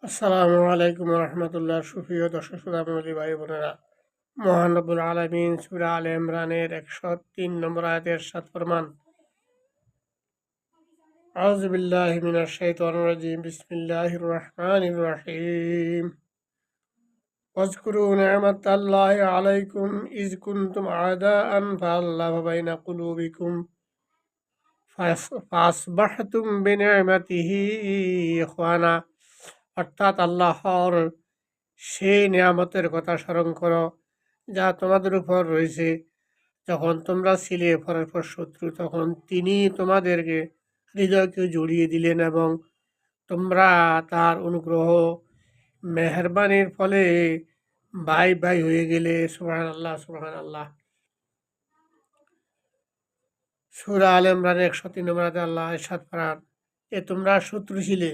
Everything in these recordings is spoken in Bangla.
আসসালামু আলাইকুম রহমতুল্লাহ। সুপ্রিয় দর্শক শ্রোতা মণ্ডলী, ভাই বোনেরা, মহান রব্বুল আলামিন সূরা আলে ইমরানের 103 নম্বর আয়াতের সাত ফরমান, আউযু বিল্লাহি মিনাশ শাইতানির রাজিম, বিসমিল্লাহির রহমানির রহিম। ওয়াজকুরু নি'মাতাল্লাহি আলাইকুম ইয কুনতুম আ'দাআন ফাআল্লাফা বাইনা কুলুবিকুম ফাসবাহতুম বিনি'মাতিহি ইখওয়ানা। অর্থাৎ আল্লাহর সেই নিয়ামতের কথা স্মরণ করো যা তোমাদের উপর রয়েছে। যখন তোমরা ছিলে পরস্পর শত্রু, তখন তিনি তোমাদেরকে হৃদয়কে জড়িয়ে দিলেন এবং তোমরা তার অনুগ্রহ মেহেরবানির ফলে ভাই ভাই হয়ে গেলে। সুবহান আল্লাহ, সুবহান আল্লাহ। সূরা আলে ইমরানের 103 নম্বর আয়াতে আল্লাহ ইরশাদ করেন, তোমরা শত্রু ছিলে,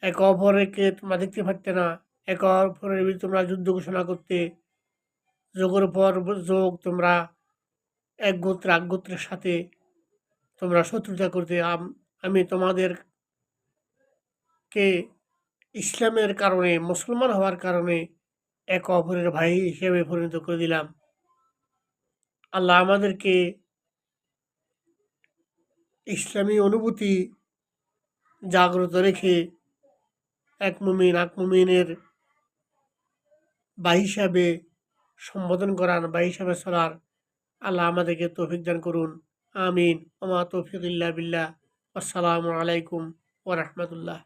একে অপরকে তোমরা দেখতে পারতে না, একে অপরের বিরুদ্ধে তোমরা যুদ্ধ ঘোষণা করতে, যোগের পর যোগ তোমরা এক গোত্র এক গোত্রের সাথে তোমরা শত্রুতা করতে। আমি তোমাদেরকে ইসলামের কারণে, মুসলমান হওয়ার কারণে একে অপরের ভাই হিসেবে পরিণত করে দিলাম। আল্লাহ আমাদেরকে ইসলামী অনুভূতি জাগ্রত রেখে এক মুমিনের ভাই হিসাবে সম্বোধন করান, ভাই হিসাবে চলার আল্লাহ আমাদেরকে তৌফিক দান করুন। আমিন। ওমা তৌফিক ইল্লা বিল্লাহ। আসসালামু আলাইকুম ওয়া রাহমাতুল্লাহ।